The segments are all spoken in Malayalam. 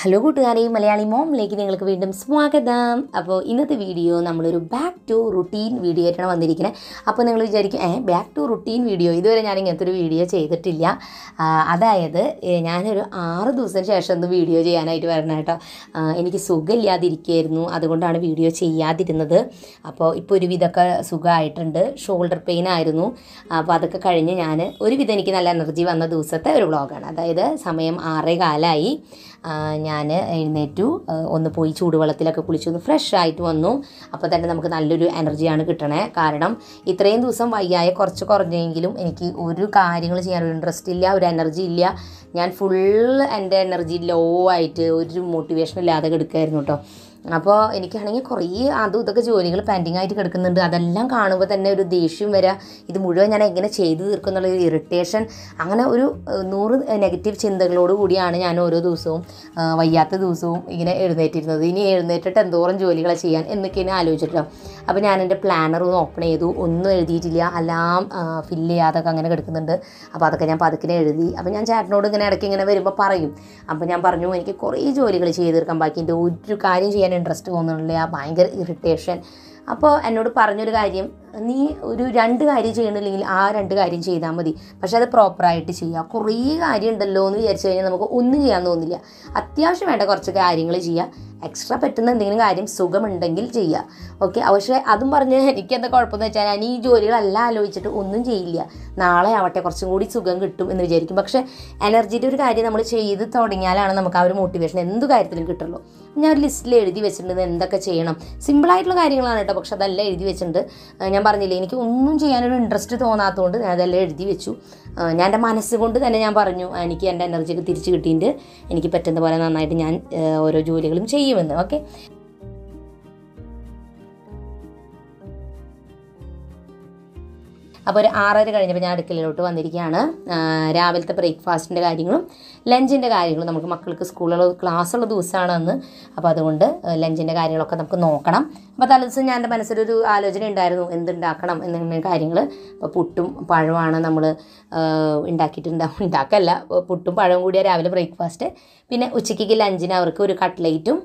ഹലോ കൂട്ടുകാരെ, മലയാളി മോമിലേക്ക് നിങ്ങൾക്ക് വീണ്ടും സ്വാഗതം. അപ്പോൾ ഇന്നത്തെ വീഡിയോ നമ്മളൊരു ബാക്ക് ടു റുട്ടീൻ വീഡിയോ ആയിട്ടാണ് വന്നിരിക്കുന്നത്. അപ്പോൾ നിങ്ങൾ വിചാരിക്കും ബാക്ക് ടു റുട്ടീൻ വീഡിയോ, ഇതുവരെ ഞാൻ ഇങ്ങനത്തെ ഒരു വീഡിയോ ചെയ്തിട്ടില്ല. അതായത് ഞാനൊരു 6 ദിവസത്തിന് ശേഷം ഒന്ന് വീഡിയോ ചെയ്യാനായിട്ട് വരണം കേട്ടോ. എനിക്ക് സുഖമില്ലാതിരിക്കുകയായിരുന്നു, അതുകൊണ്ടാണ് വീഡിയോ ചെയ്യാതിരുന്നത്. അപ്പോൾ ഇപ്പോൾ ഒരുവിധമൊക്കെ സുഖമായിട്ടുണ്ട്. ഷോൾഡർ പെയിൻ ആയിരുന്നു. അപ്പോൾ അതൊക്കെ കഴിഞ്ഞ് ഞാൻ ഒരുവിധം എനിക്ക് നല്ല എനർജി വന്ന ദിവസത്തെ ഒരു വ്ളോഗാണ്. അതായത് സമയം 6:15 ഞാൻ എഴുന്നേറ്റു, ഒന്ന് പോയി ചൂടുവെള്ളത്തിലൊക്കെ കുളിച്ചൊന്ന് ഫ്രഷ് ആയിട്ട് വന്നു. അപ്പോൾ തന്നെ നമുക്ക് നല്ലൊരു എനർജിയാണ് കിട്ടണേ. കാരണം ഇത്രയും ദിവസം വയ്യായ കുറച്ച് കുറഞ്ഞെങ്കിലും എനിക്ക് ഒരു കാര്യങ്ങൾ ചെയ്യാൻ ഒരു ഇൻട്രസ്റ്റ് ഇല്ല, ഒരു എനർജി ഇല്ല. ഞാൻ ഫുള്ള് എൻ്റെ എനർജി ലോ ആയിട്ട് ഒരു മോട്ടിവേഷൻ ഇല്ലാതെ കിടക്കുമായിരുന്നു കേട്ടോ. അപ്പോൾ എനിക്കാണെങ്കിൽ കുറേ അതും ഇതൊക്കെ ജോലികൾ പെൻഡിങ് ആയിട്ട് കിടക്കുന്നുണ്ട്. അതെല്ലാം കാണുമ്പോൾ തന്നെ ഒരു ദേഷ്യം വരിക, ഇത് മുഴുവൻ ഞാൻ എങ്ങനെ ചെയ്തു തീർക്കും എന്നുള്ളൊരു ഇറിറ്റേഷൻ, അങ്ങനെ ഒരു 100 നെഗറ്റീവ് ചിന്തകളോട് കൂടിയാണ് ഞാൻ ഓരോ ദിവസവും വയ്യാത്ത ദിവസവും ഇങ്ങനെ എഴുന്നേറ്റിരുന്നത്. ഇനി എഴുന്നേറ്റിട്ട് എന്തോരം ജോലികളെ ചെയ്യാൻ എന്നൊക്കെയാണ് ആലോചിച്ചിട്ടോ. അപ്പോൾ ഞാൻ എൻ്റെ പ്ലാനർ ഒന്ന് ഓപ്പൺ ചെയ്തു, ഒന്നും എഴുതിയിട്ടില്ല, എല്ലാം ഫില്ല് ചെയ്യാതൊക്കെ അങ്ങനെ കിടക്കുന്നുണ്ട്. അപ്പോൾ അതൊക്കെ ഞാൻ പതുക്കിനെ എഴുതി. അപ്പോൾ ഞാൻ ചേട്ടനോട് ഇങ്ങനെ ഇടയ്ക്ക് ഇങ്ങനെ വരുമ്പോൾ പറയും. അപ്പോൾ ഞാൻ പറഞ്ഞു, എനിക്ക് കുറേ ജോലികൾ ചെയ്ത് തീർക്കാൻ ബാക്കിൻ്റെ, ഒരു കാര്യം ചെയ്യാൻ ഇൻട്രസ്റ്റ് തോന്നുന്നില്ല, ഭയങ്കര ഇറിറ്റേഷൻ. അപ്പോൾ എന്നോട് പറഞ്ഞൊരു കാര്യം, നീ ഒരു 2 കാര്യം ചെയ്യണില്ലെങ്കിൽ ആ 2 കാര്യം ചെയ്താൽ മതി, പക്ഷെ അത് പ്രോപ്പറായിട്ട് ചെയ്യുക. കുറേ കാര്യം ഉണ്ടല്ലോ എന്ന് വിചാരിച്ചു കഴിഞ്ഞാൽ നമുക്ക് ഒന്നും ചെയ്യാൻ തോന്നില്ല. അത്യാവശ്യം വേണ്ട കുറച്ച് കാര്യങ്ങൾ ചെയ്യുക, എക്സ്ട്രാ പറ്റുന്ന എന്തെങ്കിലും കാര്യം സുഖമുണ്ടെങ്കിൽ ചെയ്യുക. ഓക്കെ, പക്ഷേ അതും പറഞ്ഞ് എനിക്കെന്താ കുഴപ്പമെന്ന് വെച്ചാൽ ഞാൻ ഈ ജോലികളെല്ലാം ആലോചിച്ചിട്ട് ഒന്നും ചെയ്യില്ല. നാളെ ആവട്ടെ കുറച്ചും കൂടി സുഖം കിട്ടും എന്ന് വിചാരിക്കും. പക്ഷേ എനർജിയുടെ ഒരു കാര്യം നമ്മൾ ചെയ്ത് തുടങ്ങിയാലാണ് നമുക്ക് ആ ഒരു മോട്ടിവേഷൻ എന്ത് കാര്യത്തിലും കിട്ടുള്ളൂ. ഞാൻ ഒരു ലിസ്റ്റിൽ എഴുതി വെച്ചിട്ടുണ്ട് എന്തൊക്കെ ചെയ്യണം. സിമ്പിളായിട്ടുള്ള കാര്യങ്ങളാണ് കേട്ടോ, പക്ഷെ അതെല്ലാം എഴുതി വെച്ചിട്ടുണ്ട്. ഞാൻ പറഞ്ഞില്ലേ, എനിക്ക് ഒന്നും ചെയ്യാനൊരു ഇൻട്രസ്റ്റ് തോന്നാത്തതുകൊണ്ട് ഞാൻ അതെല്ലാം എഴുതി വെച്ചു. ഞാൻ എൻ്റെ മനസ്സുകൊണ്ട് തന്നെ ഞാൻ പറഞ്ഞു, എനിക്ക് എൻ്റെ എനർജിയൊക്കെ തിരിച്ച് കിട്ടിയിട്ട് എനിക്ക് പറ്റുന്ന പോലെ നന്നായിട്ട് ഞാൻ ഓരോ ജോലികളും ചെയ്യുമെന്ന്. ഓക്കെ, അപ്പോൾ ഒരു 6:30 കഴിഞ്ഞപ്പോൾ ഞാൻ അടുക്കളയിലോട്ട് വന്നിരിക്കുകയാണ്. രാവിലത്തെ ബ്രേക്ക്ഫാസ്റ്റിൻ്റെ കാര്യങ്ങളും ലഞ്ചിൻ്റെ കാര്യങ്ങളും, നമുക്ക് മക്കൾക്ക് സ്കൂളുള്ള ക്ലാസ്സുള്ള ദിവസമാണ് അന്ന്. അപ്പോൾ അതുകൊണ്ട് ലഞ്ചിൻ്റെ കാര്യങ്ങളൊക്കെ നമുക്ക് നോക്കണം. അപ്പോൾ തലേദിവസം ഞാൻ എൻ്റെ മനസ്സിലൊരു ആലോചന ഉണ്ടായിരുന്നു, എന്തുണ്ടാക്കണം എന്നിങ്ങനെ കാര്യങ്ങൾ. അപ്പോൾ പുട്ടും പഴമാണ് നമ്മൾ ഉണ്ടാക്കല്ല, പുട്ടും പഴവും കൂടിയ രാവിലെ ബ്രേക്ക്ഫാസ്റ്റ്. പിന്നെ ഉച്ചയ്ക്ക് ലഞ്ചിന് അവർക്ക് ഒരു കട്ട്ലേറ്റും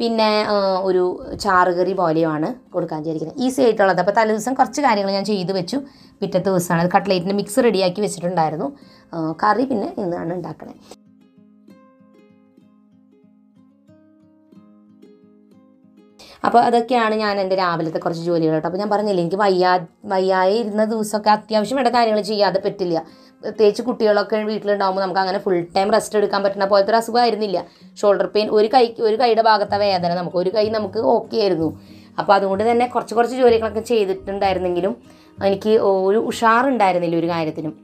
പിന്നെ ഒരു ചാറുകറി പോലെയുമാണ് കൊടുക്കാൻ വിചാരിക്കുന്നത്, ഈസി ആയിട്ടുള്ളത്. അപ്പോൾ തലേദിവസം കുറച്ച് കാര്യങ്ങൾ ഞാൻ ചെയ്ത് വെച്ചു. പിറ്റത്തെ ദിവസമാണ് കട്ട്ലേറ്റിൻ്റെ മിക്സ് റെഡിയാക്കി വെച്ചിട്ടുണ്ടായിരുന്നു. കറി പിന്നെ ഇന്നാണ് ഉണ്ടാക്കണേ. അപ്പോൾ അതൊക്കെയാണ് ഞാൻ എൻ്റെ രാവിലത്തെ കുറച്ച് ജോലികൾ കേട്ടോ. അപ്പോൾ ഞാൻ പറഞ്ഞില്ലേ, എനിക്ക് വയ്യായി ഇരുന്ന ദിവസമൊക്കെ അത്യാവശ്യം വേണ്ട കാര്യങ്ങൾ ചെയ്യാതെ പറ്റില്ല. പ്രത്യേകിച്ച് കുട്ടികളൊക്കെ വീട്ടിലുണ്ടാകുമ്പോൾ നമുക്ക് അങ്ങനെ ഫുൾ ടൈം റെസ്റ്റ് എടുക്കാൻ പറ്റുന്ന പോലത്തെ ഒരു അസുഖമായിരുന്നില്ല. ഷോൾഡർ പെയിൻ, ഒരു കൈയുടെ ഭാഗത്തെ വേദന, ഒരു കൈ നമുക്ക് ഓക്കെ ആയിരുന്നു. അപ്പോൾ അതുകൊണ്ട് തന്നെ കുറച്ച് ജോലികളൊക്കെ ചെയ്തിട്ടുണ്ടായിരുന്നെങ്കിലും എനിക്ക് ഒരു ഉഷാറുണ്ടായിരുന്നില്ല ഒരു കാര്യത്തിനും.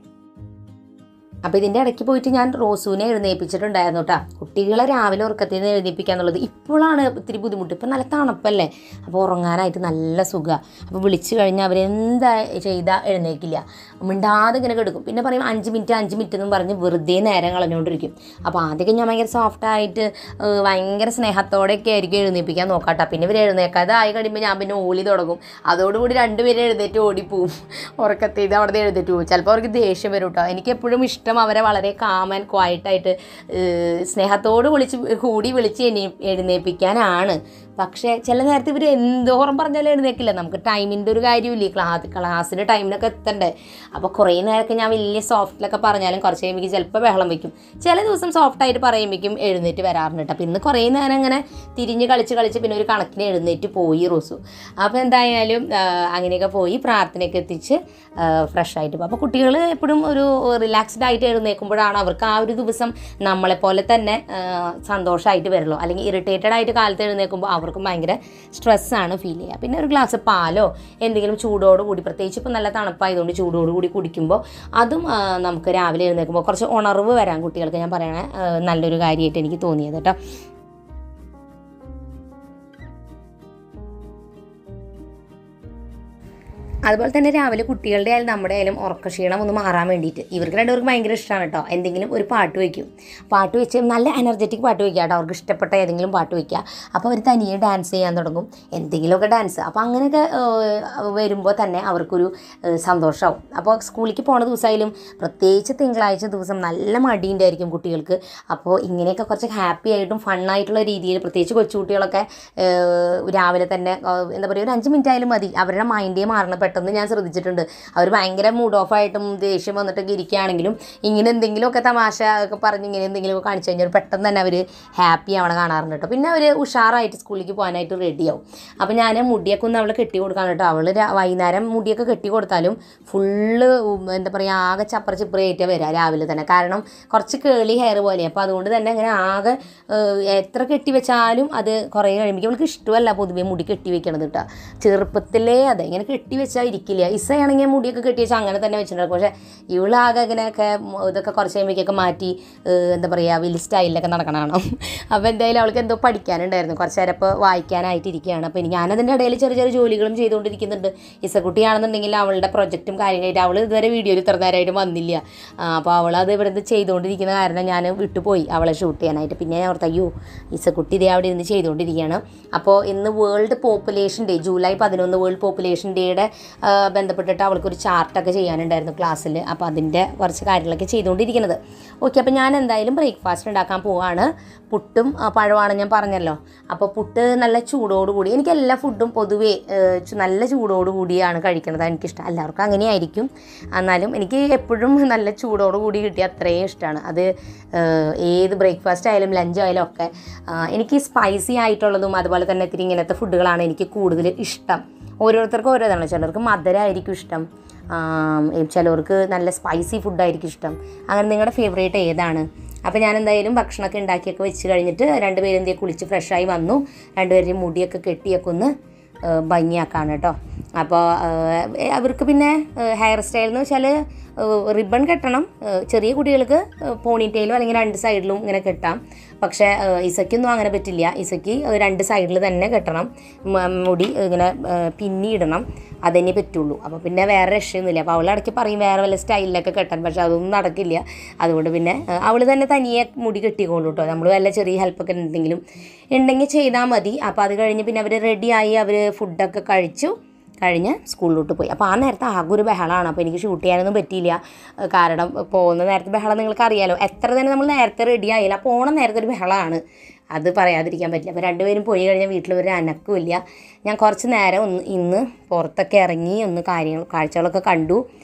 അപ്പോൾ ഇതിൻ്റെ ഇടയ്ക്ക് പോയിട്ട് ഞാൻ റോസുവിനെ എഴുന്നേൽപ്പിച്ചിട്ടുണ്ടായിരുന്നു കേട്ടോ. കുട്ടികളെ രാവിലെ ഉറക്കത്തിൽ നിന്ന് എഴുന്നേൽപ്പിക്കുക എന്നുള്ളത് ഇപ്പോഴാണ് ഇത്തിരി ബുദ്ധിമുട്ട്. ഇപ്പം നല്ല തണുപ്പല്ലേ, അപ്പോൾ ഉറങ്ങാനായിട്ട് നല്ല സുഖമാണ്. അപ്പോൾ വിളിച്ചു കഴിഞ്ഞാൽ അവരെന്താ ചെയ്താൽ എഴുന്നേൽക്കില്ല, മിണ്ടാതെ ഇങ്ങനെ കിടക്കും. പിന്നെ പറയും 5 മിനിറ്റ് എന്നും പറഞ്ഞ് വെറുതെ നേരം കളഞ്ഞുകൊണ്ടിരിക്കും. അപ്പോൾ ആദ്യമൊക്കെ ഞാൻ ഭയങ്കര സോഫ്റ്റായിട്ട് ഭയങ്കര സ്നേഹത്തോടെയൊക്കെ ആയിരിക്കും എഴുന്നേൽപ്പിക്കാൻ നോക്കാട്ടോ. പിന്നെ ഇവർ എഴുന്നേക്കാതെ ആയി കഴിയുമ്പോൾ ഞാൻ പിന്നെ ഓളി തുടങ്ങും. അതോടുകൂടി 2 പേര് എഴുന്നേറ്റ് ഓടിപ്പോവും, ഉറക്കത്തിൽ ഇത് അവിടെ എഴുന്നേറ്റ് പോകും. ചിലപ്പോൾ അവർക്ക് ദേഷ്യം വരും കേട്ടോ. എനിക്ക് എപ്പോഴും ഇഷ്ടം അവരെ വളരെ കാം ആൻഡ് ക്വയറ്റായിട്ട് സ്നേഹത്തോട് വിളിച്ച് എഴുന്നേൽപ്പിക്കാനാണ്. പക്ഷേ ചില നേരത്തെ ഇവർ എന്തോരം പറഞ്ഞാലും എഴുന്നേക്കില്ല. നമുക്ക് ടൈമിൻ്റെ ഒരു കാര്യമില്ലേ, ക്ലാസ്സിൻ്റെ ടൈമിനൊക്കെ എത്തണ്ടേ. അപ്പോൾ കുറേ നേരമൊക്കെ ഞാൻ വലിയ സോഫ്റ്റിലൊക്കെ പറഞ്ഞാലും കുറച്ച് കഴിയുമ്പോൾ ചിലപ്പോൾ ബഹളം വയ്ക്കും. ചില ദിവസം സോഫ്റ്റായിട്ട് പറയുമ്പോഴേക്കും എഴുന്നേറ്റ് വരാറുണ്ട് കേട്ടോ. അപ്പോൾ ഇന്ന് കുറേ നേരം അങ്ങനെ തിരിഞ്ഞ് കളിച്ച് പിന്നെ ഒരു കണക്കിന് എഴുന്നേറ്റ് പോയി റോസു. അപ്പോൾ എന്തായാലും അങ്ങനെയൊക്കെ പോയി പ്രാർത്ഥനയൊക്കെ എത്തിച്ച് ഫ്രഷ് ആയിട്ട് പോകും. അപ്പോൾ കുട്ടികൾ എപ്പോഴും ഒരു റിലാക്സ്ഡ് ആയിട്ട് എഴുന്നേൽക്കുമ്പോഴാണ് അവർക്ക് ആ ഒരു ദിവസം നമ്മളെപ്പോലെ തന്നെ സന്തോഷമായിട്ട് വരുള്ളൂ. അല്ലെങ്കിൽ ഇറിറ്റേറ്റഡ് ആയിട്ട് കാലത്ത് എഴുന്നേൽക്കുമ്പോൾ അവർക്കും ഭയങ്കര സ്ട്രെസ്സാണ് ഫീൽ ചെയ്യുക. പിന്നെ ഒരു ഗ്ലാസ് പാലോ എന്തെങ്കിലും ചൂടോടുകൂടി, പ്രത്യേകിച്ച് ഇപ്പോൾ നല്ല തണുപ്പായതുകൊണ്ട് ചൂടോടുകൂടി കുടിക്കുമ്പോൾ അതും നമുക്ക് രാവിലെ എഴുന്നേൽക്കുമ്പോൾ കുറച്ച് ഉണർവ് വരാൻ കുട്ടികൾക്ക് ഞാൻ പറയണേ നല്ലൊരു കാര്യമായിട്ട് എനിക്ക് തോന്നിയത് കേട്ടോ. അതുപോലെ തന്നെ രാവിലെ കുട്ടികളുടെ ആയാലും നമ്മുടെ ആയാലും ഉറക്കക്ഷീണം ഒന്ന് മാറാൻ വേണ്ടിയിട്ട് ഇവർക്ക് രണ്ടുപേർക്ക് ഭയങ്കര ഇഷ്ടമാണ് കേട്ടോ. എന്തെങ്കിലും ഒരു പാട്ട് വയ്ക്കും, പാട്ട് വെച്ച് നല്ല എനർജറ്റിക് പാട്ട് വയ്ക്കുക കേട്ടോ. അവർക്ക് ഇഷ്ടപ്പെട്ട ഏതെങ്കിലും പാട്ട് വയ്ക്കുക. അപ്പോൾ അവർ തനിയെ ഡാൻസ് ചെയ്യാൻ തുടങ്ങും, എന്തെങ്കിലുമൊക്കെ ഡാൻസ്. അപ്പോൾ അങ്ങനെയൊക്കെ വരുമ്പോൾ തന്നെ അവർക്കൊരു സന്തോഷമാവും. അപ്പോൾ സ്കൂളിലേക്ക് പോണ ദിവസമായാലും പ്രത്യേകിച്ച് തിങ്കളാഴ്ച ദിവസം നല്ല മടിയുണ്ടായിരിക്കും കുട്ടികൾക്ക്. അപ്പോൾ ഇങ്ങനെയൊക്കെ കുറച്ച് ഹാപ്പി ആയിട്ടും ഫണ്ണായിട്ടുള്ള രീതിയിൽ, പ്രത്യേകിച്ച് കൊച്ചുകുട്ടികളൊക്കെ രാവിലെ തന്നെ എന്താ പറയുക, ഒരു 5 മിനിറ്റ് ആയാലും മതി അവരുടെ മൈൻഡേ മാറണം. പെട്ടെന്ന് ഞാൻ ശ്രദ്ധിച്ചിട്ടുണ്ട്, അവർ ഭയങ്കര മൂഡ് ഓഫ് ആയിട്ടും ദേഷ്യം വന്നിട്ടൊക്കെ ഇരിക്കുകയാണെങ്കിലും ഇങ്ങനെ എന്തെങ്കിലുമൊക്കെ തമാശ ഒക്കെ പറഞ്ഞ് ഇങ്ങനെ എന്തെങ്കിലുമൊക്കെ കാണിച്ചു കഴിഞ്ഞാൽ പെട്ടെന്ന് തന്നെ അവർ ഹാപ്പി ആവണ കാണാറുണ്ട് കേട്ടോ. പിന്നെ അവർ ഉഷാറായിട്ട് സ്കൂളിലേക്ക് പോകാനായിട്ട് റെഡിയാവും. അപ്പോൾ ഞാൻ മുടിയൊക്കെ ഒന്ന് അവളെ കെട്ടി കൊടുക്കാൻ കേട്ടോ. അവൾ വൈകുന്നേരം മുടിയൊക്കെ കെട്ടി കൊടുത്താലും ഫുള്ള് എന്താ പറയുക, ആകെ ചപ്പറ ചിപ്പറയായിട്ടാണ് വരിക രാവിലെ തന്നെ. കാരണം കുറച്ച് കേളി ഹെയർ പോലെ. അപ്പോൾ അതുകൊണ്ട് തന്നെ അങ്ങനെ ആകെ എത്ര കെട്ടി വെച്ചാലും അത് കുറേ കഴിയുമ്പോൾ അവൾക്ക് ഇഷ്ടമല്ല പൊതുവേ മുടി കെട്ടി വെക്കണത് കേട്ടോ. ചെറുപ്പത്തിലേ അതെ ഇങ്ങനെ കെട്ടി വെച്ചാൽ ഇരിക്കില്ല. ഇസയാണെങ്കിൽ മുടിയൊക്കെ കെട്ടി വെച്ചാൽ അങ്ങനെ തന്നെ വെച്ചിട്ടുണ്ടാകും. പക്ഷേ ഇവളാകെ അങ്ങനെയൊക്കെ ഇതൊക്കെ കുറച്ച് കഴിയുമ്പോഴേക്കൊക്കെ മാറ്റി എന്താ പറയുക, വലിയ സ്റ്റൈലിലൊക്കെ നടക്കണതാണ്. അപ്പോൾ എന്തായാലും അവൾക്ക് എന്തോ പഠിക്കാനുണ്ടായിരുന്നു, കുറച്ച് നേരം ഇപ്പോൾ വായിക്കാനായിട്ടിരിക്കുകയാണ്. അപ്പോൾ ഞാനതിൻ്റെ ഇടയിൽ ചെറിയ ചെറിയ ജോലികളും ചെയ്തുകൊണ്ടിരിക്കുന്നുണ്ട്. ഇസക്കുട്ടിയാണെന്നുണ്ടെങ്കിൽ അവളുടെ പ്രൊജക്റ്റും കാര്യങ്ങളായിട്ട് അവൾ ഇതുവരെ വീഡിയോയിൽ ഇത്ര നേരമായിട്ട് വന്നില്ല. അപ്പോൾ അവളത് ഇവിടെ ചെയ്തുകൊണ്ടിരിക്കുന്ന കാരണം ഞാൻ വിട്ടുപോയി അവളെ ഷൂട്ട് ചെയ്യാനായിട്ട്. പിന്നെ ഞാൻ ഓർത്ത് അയ്യോ ഇസക്കുട്ടി ഇതേ അവിടെ ഇരുന്ന് ചെയ്തുകൊണ്ടിരിക്കുകയാണ്. അപ്പോൾ ഇന്ന് world population day, July 11 world population ഡേയുടെ ബന്ധപ്പെട്ടിട്ട് അവൾക്കൊരു ചാർട്ടൊക്കെ ചെയ്യാനുണ്ടായിരുന്നു ക്ലാസ്സിൽ. അപ്പോൾ അതിൻ്റെ കുറച്ച് കാര്യങ്ങളൊക്കെ ചെയ്തുകൊണ്ടിരിക്കുന്നത്. ഓക്കെ, അപ്പോൾ ഞാൻ എന്തായാലും ബ്രേക്ക്ഫാസ്റ്റ് ഉണ്ടാക്കാൻ പോവുകയാണ്. പുട്ടും പഴമാണ് ഞാൻ പറഞ്ഞല്ലോ. അപ്പോൾ പുട്ട് നല്ല ചൂടോടുകൂടി, എനിക്ക് എല്ലാ ഫുഡും പൊതുവേ നല്ല ചൂടോടുകൂടിയാണ് കഴിക്കുന്നത് എനിക്കിഷ്ടം. എല്ലാവർക്കും അങ്ങനെയായിരിക്കും, എന്നാലും എനിക്ക് എപ്പോഴും നല്ല ചൂടോടുകൂടി കിട്ടിയാൽ അത്രയും ഇഷ്ടമാണ്. അത് ഏത് ബ്രേക്ക്ഫാസ്റ്റ് ആയാലും ലഞ്ച് ആയാലും ഒക്കെ എനിക്ക് സ്പൈസി ആയിട്ടുള്ളതും അതുപോലെ തന്നെ ഇത്തിരി ഇങ്ങനത്തെ ഫുഡുകളാണ് എനിക്ക് കൂടുതൽ ഇഷ്ടം. ഓരോരുത്തർക്കും ഓരോതാണ്. ചിലർക്ക് മധുരമായിരിക്കും ഇഷ്ടം, ചിലവർക്ക് നല്ല സ്പൈസി ഫുഡായിരിക്കും ഇഷ്ടം. അങ്ങനെ നിങ്ങളുടെ ഫേവറേറ്റ് ഏതാണ്? അപ്പോൾ ഞാൻ എന്തായാലും ഭക്ഷണമൊക്കെ ഉണ്ടാക്കിയൊക്കെ വെച്ച് കഴിഞ്ഞിട്ട് രണ്ടുപേരും എന്തെങ്കിലും കുളിച്ച് ഫ്രഷായി വന്നു. രണ്ടുപേരും മുടിയൊക്കെ കെട്ടിയൊക്കെ ഒന്ന് ഭംഗിയാക്കാണ് കേട്ടോ. അപ്പോൾ അവർക്ക് പിന്നെ ഹെയർ സ്റ്റൈൽ എന്ന് വെച്ചാൽ റിബൺ കെട്ടണം. ചെറിയ കുട്ടികൾക്ക് പോണിറ്റെയിലും അല്ലെങ്കിൽ 2 സൈഡിലും ഇങ്ങനെ കെട്ടാം. പക്ഷേ ഇസയ്ക്കൊന്നും അങ്ങനെ പറ്റില്ല. ഇസയ്ക്ക് 2 സൈഡിൽ തന്നെ കെട്ടണം, മുടി ഇങ്ങനെ പിന്നിയിടണം, അതന്നെ പറ്റുള്ളൂ. അപ്പോൾ പിന്നെ വേറെ രക്ഷയൊന്നുമില്ല. അപ്പോൾ അവളിടയ്ക്ക് പറയും വേറെ വല്ല സ്റ്റൈലിലൊക്കെ കെട്ടാൻ, പക്ഷേ അതൊന്നും നടക്കില്ല. അതുകൊണ്ട് പിന്നെ അവൾ തന്നെ തനിയെ മുടി കെട്ടിക്കോളൂ കേട്ടോ. നമ്മൾ വല്ല ചെറിയ ഹെൽപ്പൊക്കെ ഉണ്ടെങ്കിൽ ചെയ്താൽ മതി. അപ്പോൾ അത് കഴിഞ്ഞ് പിന്നെ അവർ റെഡിയായി, അവർ ഫുഡൊക്കെ കഴിഞ്ഞ് സ്കൂളിലോട്ട് പോയി. അപ്പോൾ ആ നേരത്തെ ആകെ ഒരു ബഹളമാണ്. അപ്പോൾ എനിക്ക് ഷൂട്ട് ചെയ്യാനൊന്നും പറ്റിയില്ല. കാരണം പോകുന്ന നേരത്തെ ബഹളം നിങ്ങൾക്ക് അറിയാലോ. എത്ര തന്നെ നമ്മൾ നേരത്തെ റെഡി ആയില്ല, പോണ നേരത്തെ ഒരു ബഹളമാണ്, അത് പറയാതിരിക്കാൻ പറ്റില്ല. അപ്പോൾ രണ്ടുപേരും പോയി കഴിഞ്ഞാൽ വീട്ടിൽ ഒരു അനക്കമില്ല. ഞാൻ കുറച്ച് നേരം ഇന്ന് പുറത്തൊക്കെ ഇറങ്ങി ഒന്ന് കാഴ്ചകളൊക്കെ കണ്ടു.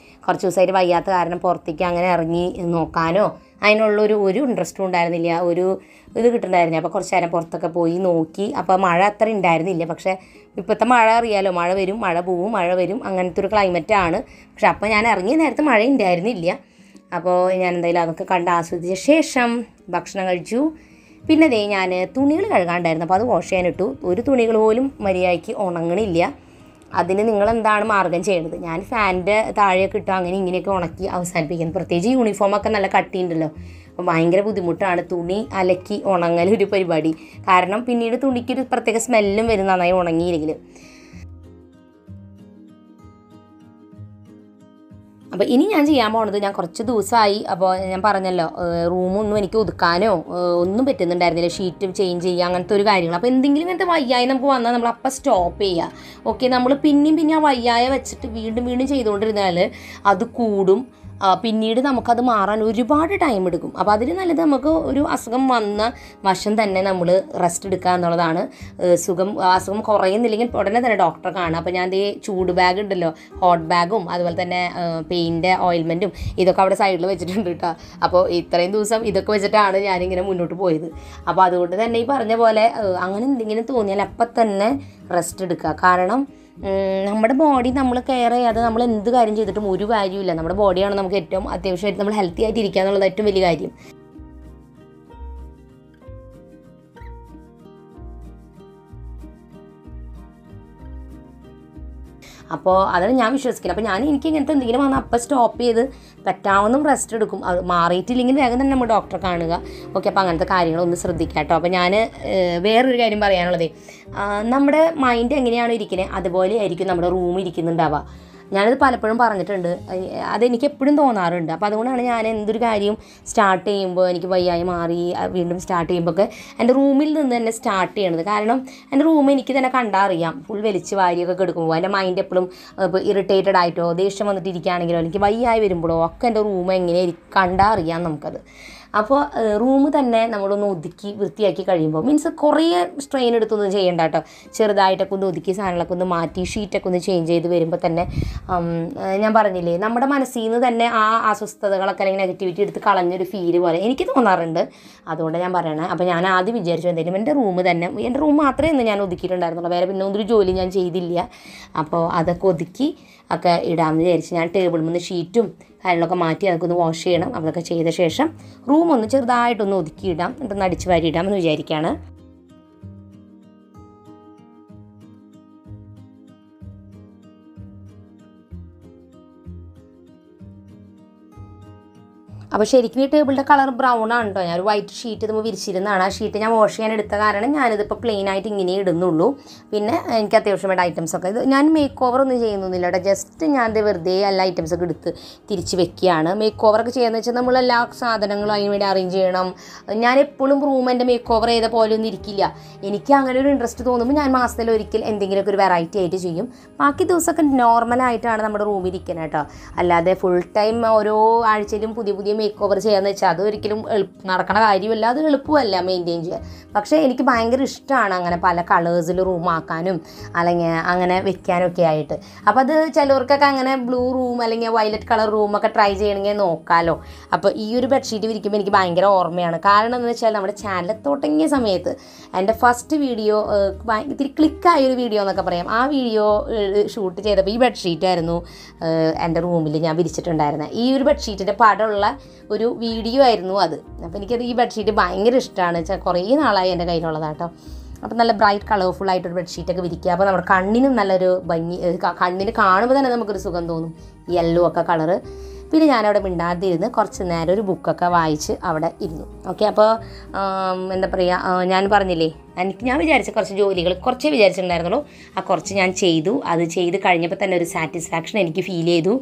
കുറച്ച് ദിവസമായിട്ട് വയ്യാത്ത കാരണം പുറത്തേക്ക് അങ്ങനെ ഇറങ്ങി നോക്കാനോ അതിനുള്ളൊരു ഇൻട്രസ്റ്റും ഉണ്ടായിരുന്നില്ല, ഒരു ഇത് കിട്ടുന്നുണ്ടായിരുന്നില്ല. അപ്പോൾ കുറച്ച് നേരം പുറത്തൊക്കെ പോയി നോക്കി. അപ്പോൾ മഴ അത്ര ഉണ്ടായിരുന്നില്ല. പക്ഷേ ഇപ്പോഴത്തെ മഴ അറിയാലോ, മഴ വരും മഴ പോവും, മഴ വരും, അങ്ങനത്തെ ഒരു ക്ലൈമറ്റാണ്. പക്ഷെ അപ്പോൾ ഞാൻ ഇറങ്ങിയ നേരത്തെ മഴ ഉണ്ടായിരുന്നില്ല. അപ്പോൾ ഞാൻ എന്തായാലും അതൊക്കെ കണ്ട് ആസ്വദിച്ച ശേഷം ഭക്ഷണം കഴിച്ചു. പിന്നെ ദേ ഞാൻ തുണികൾ കഴുകാണ്ടായിരുന്നു, അപ്പോൾ അത് വാഷ് ചെയ്യാനിട്ടു. ഒരു തുണികൾ പോലും മര്യാദയ്ക്ക് ഉണങ്ങണില്ല. അതിന് നിങ്ങളെന്താണ് മാർഗ്ഗം ചെയ്യേണ്ടത്? ഞാൻ ഫാനിൻ്റെ താഴെയൊക്കെ ഇട്ടു അങ്ങനെ ഇങ്ങനെയൊക്കെ ഉണക്കി അവസാനിപ്പിക്കുന്നത്. പ്രത്യേകിച്ച് യൂണിഫോമൊക്കെ നല്ല കട്ടിയുണ്ടല്ലോ, അപ്പോൾ ഭയങ്കര ബുദ്ധിമുട്ടാണ് തുണി അലക്കി ഉണങ്ങലൊരു പരിപാടി. കാരണം പിന്നീട് തുണിക്കൊരു പ്രത്യേക സ്മെല്ലും വരും നന്നായി ഉണങ്ങിയില്ലെങ്കിൽ. അപ്പോൾ ഇനി ഞാൻ ചെയ്യാൻ പോകുന്നത്, ഞാൻ കുറച്ച് ദിവസമായി, അപ്പോൾ ഞാൻ പറഞ്ഞല്ലോ റൂമൊന്നും എനിക്ക് ഒതുക്കാനോ ഒന്നും പറ്റുന്നുണ്ടായിരുന്നില്ല, ഷീറ്റ് ചേഞ്ച് ചെയ്യുക അങ്ങനത്തെ ഒരു കാര്യങ്ങൾ. അപ്പോൾ എന്തെങ്കിലും ഇങ്ങനത്തെ വയ്യായി നമുക്ക് വന്നാൽ നമ്മൾ അപ്പം സ്റ്റോപ്പ് ചെയ്യുക. ഓക്കെ, നമ്മൾ പിന്നെയും ആ വയ്യായ വെച്ചിട്ട് വീണ്ടും ചെയ്തുകൊണ്ടിരുന്നാൽ അത് കൂടും. പിന്നീട് നമുക്കത് മാറാൻ ഒരുപാട് ടൈം എടുക്കും. അപ്പോൾ അതിന് നല്ലത് നമുക്ക് ഒരു അസുഖം വന്ന വശം തന്നെ നമ്മൾ റെസ്റ്റ് എടുക്കുക എന്നുള്ളതാണ്. അസുഖം കുറയുന്നില്ലെങ്കിൽ ഉടനെ തന്നെ ഡോക്ടറെ കാണുക. അപ്പോൾ ഞാൻ ചൂട് ബാഗ് ഉണ്ടല്ലോ, ഹോട്ട് ബാഗും അതുപോലെ തന്നെ പെയിൻ്റെ ഓയിൽമെൻറ്റും ഇതൊക്കെ അവിടെ സൈഡിൽ വെച്ചിട്ടുണ്ട് കേട്ടോ. അപ്പോൾ ഇത്രയും ദിവസം ഇതൊക്കെ വെച്ചിട്ടാണ് ഞാനിങ്ങനെ മുന്നോട്ട് പോയത്. അപ്പോൾ അതുകൊണ്ട് തന്നെ ഈ പറഞ്ഞ പോലെ അങ്ങനെ എന്തെങ്കിലും തോന്നിയാൽ അപ്പം തന്നെ റെസ്റ്റ് എടുക്കുക. കാരണം നമ്മുടെ ബോഡി നമ്മൾ കെയർ ചെയ്യാതെ നമ്മൾ എന്ത് കാര്യം ചെയ്തിട്ടും ഒരു കാര്യമില്ല. നമ്മുടെ ബോഡിയാണ് നമുക്ക് ഏറ്റവും അത്യാവശ്യമായിട്ട് നമ്മൾ ഹെൽത്തി ആയിട്ട് ഇരിക്കുക എന്നുള്ളത് ഏറ്റവും വലിയ കാര്യം. അപ്പോൾ അതാണ് ഞാൻ വിശ്വസിക്കുന്നത്. അപ്പോൾ എനിക്ക് ഇങ്ങനത്തെ എന്തെങ്കിലും വന്നാൽ അപ്പം സ്റ്റോപ്പ് ചെയ്ത് പറ്റാവുന്ന റെസ്റ്റ് എടുക്കും. അത് മാറിയിട്ടില്ലെങ്കിൽ വേഗം തന്നെ നമ്മൾ ഡോക്ടറെ കാണുക. ഓക്കെ, അപ്പോൾ അങ്ങനത്തെ കാര്യങ്ങളൊന്ന് ശ്രദ്ധിക്കാം കേട്ടോ. അപ്പോൾ ഞാൻ വേറൊരു കാര്യം പറയാനുള്ളത്, നമ്മുടെ മൈൻഡ് എങ്ങനെയാണ് ഇരിക്കുന്നത് അതുപോലെ ആയിരിക്കും നമ്മുടെ റൂം ഇരിക്കുന്നുണ്ടാവുക. ഞാനത് പലപ്പോഴും പറഞ്ഞിട്ടുണ്ട്, അതെനിക്ക് എപ്പോഴും തോന്നാറുണ്ട്. അപ്പോൾ അതുകൊണ്ടാണ് ഞാൻ എന്തൊരു കാര്യം സ്റ്റാർട്ട് ചെയ്യുമ്പോൾ എനിക്ക് വയ്യായി മാറി വീണ്ടും സ്റ്റാർട്ട് ചെയ്യുമ്പോഴൊക്കെ എൻ്റെ റൂമിൽ നിന്ന് തന്നെ സ്റ്റാർട്ട് ചെയ്യണത്. കാരണം എൻ്റെ റൂം എനിക്ക് തന്നെ കണ്ടാൽ അറിയാം, ഫുൾ വലിച്ച് വാരിയൊക്കെ എടുക്കുമ്പോൾ എൻ്റെ മൈൻഡ് എപ്പോഴും ഇപ്പോൾ ഇറിറ്റേറ്റഡ് ആയിട്ടോ ദേഷ്യം വന്നിട്ടിരിക്കുകയാണെങ്കിലോ എനിക്ക് വയ്യായി വരുമ്പോഴോ ഒക്കെ എൻ്റെ റൂം എങ്ങനെ കണ്ടാൽ അറിയാം നമുക്കത്. അപ്പോൾ റൂം തന്നെ നമ്മളൊന്ന് ഒതുക്കി വൃത്തിയാക്കി കഴിയുമ്പോൾ മീൻസ് കുറേ സ്ട്രെയിൻ എടുത്തൊന്നും ചെയ്യേണ്ട കേട്ടോ. ചെറുതായിട്ടൊക്കെ ഒന്ന് ഒതുക്കി സാധനങ്ങളൊക്കെ ഒന്ന് മാറ്റി ഷീറ്റൊക്കെ ഒന്ന് ചേഞ്ച് ചെയ്ത് വരുമ്പോൾ തന്നെ ഞാൻ പറഞ്ഞില്ലേ, നമ്മുടെ മനസ്സിൽ നിന്ന് തന്നെ ആ അസ്വസ്ഥതകളൊക്കെ അല്ലെങ്കിൽ നെഗറ്റിവിറ്റി എടുത്ത് കളഞ്ഞൊരു ഫീല് പോലെ എനിക്ക് തോന്നാറുണ്ട്. അതുകൊണ്ട് ഞാൻ പറയണേ. അപ്പോൾ ഞാൻ ആദ്യം വിചാരിച്ചു എന്തായാലും എൻ്റെ റൂം മാത്രമേ ഇന്ന് ഞാൻ ഒതുക്കിയിട്ടുണ്ടായിരുന്നുള്ളൂ, വേറെ പിന്നെ ഒന്നൊരു ജോലി ഞാൻ ചെയ്തില്ല. അപ്പോൾ അതൊക്കെ ഒതുക്കി ഒക്കെ ഇടാമെന്ന് വിചാരിച്ച് ഞാൻ ടേബിളിൽ നിന്ന് ഷീറ്റും കാര്യങ്ങളൊക്കെ മാറ്റി അതൊക്കെ ഒന്ന് വാഷ് ചെയ്യണം. അതൊക്കെ ചെയ്ത ശേഷം റൂം ഒന്ന് ചെറുതായിട്ടൊന്ന് ഒതുക്കിയിടാം, എന്നിട്ടൊന്ന് അടിച്ച് വാരി ഇടാമെന്ന് വിചാരിക്കുകയാണ്. അപ്പോൾ ശരിക്കും ഈ ടേബിളിൻ്റെ കളർ ബ്രൗൺ ആണ് കേട്ടോ. ഞാനൊരു വൈറ്റ് ഷീറ്റ് ഇതുമ്പോൾ വിരിച്ചിരുന്നതാണ്. ആ ഷീറ്റ് ഞാൻ വാഷ് ചെയ്യാൻ എടുത്ത കാരണം ഞാനിതിപ്പോൾ പ്ലെയിൻ ആയിട്ട് ഇങ്ങനെ ഇടുന്നുള്ളൂ. പിന്നെ എനിക്ക് അത്യാവശ്യം വേണ്ട ഐറ്റംസൊക്കെ ഇത് ഞാൻ മേക്ക് ഓവർ ഒന്നും ചെയ്യുന്നൊന്നുമില്ല കേട്ടോ. ജസ്റ്റ് ഞാൻ വെറുതെ എല്ലാ ഐറ്റംസൊക്കെ എടുത്ത് തിരിച്ച് വെക്കുകയാണ്. മേക്ക് ഓവറൊക്കെ ചെയ്യുന്നത് വെച്ചാൽ നമ്മൾ എല്ലാ സാധനങ്ങളും അതിന് വേണ്ടി അറേഞ്ച് ചെയ്യണം. ഞാൻ എപ്പോഴും റൂം എൻ്റെ മേക്ക് ഓവർ ചെയ്ത പോലെ ഒന്നും ഇരിക്കില്ല. എനിക്ക് അങ്ങനെ ഒരു ഇൻട്രസ്റ്റ് തോന്നുമ്പോൾ ഞാൻ മാസത്തിൽ ഒരിക്കൽ എന്തെങ്കിലുമൊക്കെ ഒരു വെറൈറ്റി ആയിട്ട് ചെയ്യും. ബാക്കി ദിവസമൊക്കെ നോർമലായിട്ടാണ് നമ്മുടെ റൂമിൽ ഇരിക്കുന്നത് കേട്ടോ. അല്ലാതെ ഫുൾ ടൈം ഓരോ ആഴ്ചയിലും പുതിയ മേക്ക് ഓവർ ചെയ്യാന്ന് വെച്ചാൽ അത് ഒരിക്കലും നടക്കണ കാര്യമല്ല, അത് എളുപ്പമല്ല മെയിൻറ്റെയിൻ ചെയ്യാൻ. പക്ഷേ എനിക്ക് ഭയങ്കര ഇഷ്ടമാണ് അങ്ങനെ പല കളേഴ്സിൽ റൂമാക്കാനും അല്ലെങ്കിൽ അങ്ങനെ വെക്കാനൊക്കെ ആയിട്ട്. അപ്പോൾ അത് ചിലവർക്കൊക്കെ അങ്ങനെ ബ്ലൂ റൂം അല്ലെങ്കിൽ വയലറ്റ് കളർ റൂമൊക്കെ ട്രൈ ചെയ്യണമെങ്കിൽ നോക്കാമല്ലോ. അപ്പോൾ ഈ ഒരു ബെഡ്ഷീറ്റ് വിരിക്കുമ്പോൾ എനിക്ക് ഭയങ്കര ഓർമ്മയാണ്. കാരണം എന്ന് വെച്ചാൽ നമ്മുടെ ചാനൽ തുടങ്ങിയ സമയത്ത് എൻ്റെ ഫസ്റ്റ് വീഡിയോ ഇത്തിരി ക്ലിക്കായൊരു വീഡിയോ എന്നൊക്കെ പറയാം. ആ വീഡിയോ ഷൂട്ട് ചെയ്തപ്പോൾ ഈ ബെഡ്ഷീറ്റായിരുന്നു എൻ്റെ റൂമിൽ ഞാൻ വിരിച്ചിട്ടുണ്ടായിരുന്നത്. ഈ ഒരു ബെഡ്ഷീറ്റിൻ്റെ പടമുള്ള ഒരു വീഡിയോ ആയിരുന്നു അത്. അപ്പോൾ എനിക്കത് ഈ ബെഡ്ഷീറ്റ് ഭയങ്കര ഇഷ്ടമാണ്. കുറേ നാളായി എൻ്റെ കയ്യിലുള്ളതാട്ടോ. അപ്പോൾ നല്ല ബ്രൈറ്റ് കളർഫുൾ ആയിട്ടൊരു ബെഡ്ഷീറ്റൊക്കെ വിരിക്കുക. അപ്പോൾ നമ്മുടെ കണ്ണിനും നല്ലൊരു ഭംഗി, കണ്ണിന് കാണുമ്പോൾ തന്നെ നമുക്കൊരു സുഖം തോന്നും, യെല്ലോ ഒക്കെ കളറ്. പിന്നെ ഞാനവിടെ മിണ്ടാതിരുന്ന് കുറച്ച് നേരം ഒരു ബുക്കൊക്കെ വായിച്ച് അവിടെ ഇരുന്നു. ഓക്കെ. അപ്പോൾ എന്താ പറയുക, ഞാൻ പറഞ്ഞില്ലേ ഞാൻ വിചാരിച്ച കുറച്ച് ജോലികൾ കുറച്ചേ വിചാരിച്ചിട്ടുണ്ടായിരുന്നുള്ളൂ. ആ കുറച്ച് ഞാൻ ചെയ്തു. അത് ചെയ്ത് കഴിഞ്ഞപ്പോൾ തന്നെ ഒരു സാറ്റിസ്ഫാക്ഷൻ എനിക്ക് ഫീൽ ചെയ്തു.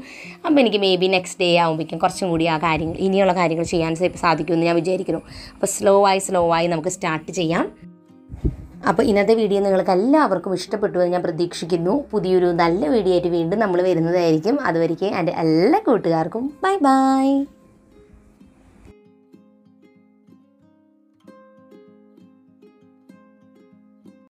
അപ്പോൾ എനിക്ക് മേ ബി നെക്സ്റ്റ് ഡേ ആകുമ്പോഴേക്കും കുറച്ചും കൂടി ആ കാര്യങ്ങൾ ഇനിയുള്ള കാര്യങ്ങൾ ചെയ്യാൻ സാധിക്കുമെന്ന് ഞാൻ വിചാരിക്കുന്നു. അപ്പോൾ സ്ലോ ആയി നമുക്ക് സ്റ്റാർട്ട് ചെയ്യാം. അപ്പോൾ ഇന്നത്തെ വീഡിയോ നിങ്ങൾക്ക് എല്ലാവർക്കും ഇഷ്ടപ്പെട്ടു എന്ന് ഞാൻ പ്രതീക്ഷിക്കുന്നു. പുതിയൊരു നല്ല വീഡിയോ ആയിട്ട് വീണ്ടും നമ്മൾ വരുന്നതായിരിക്കും. അതുവരെയ്ക്ക് എൻ്റെ എല്ലാ കൂട്ടുകാർക്കും ബൈ.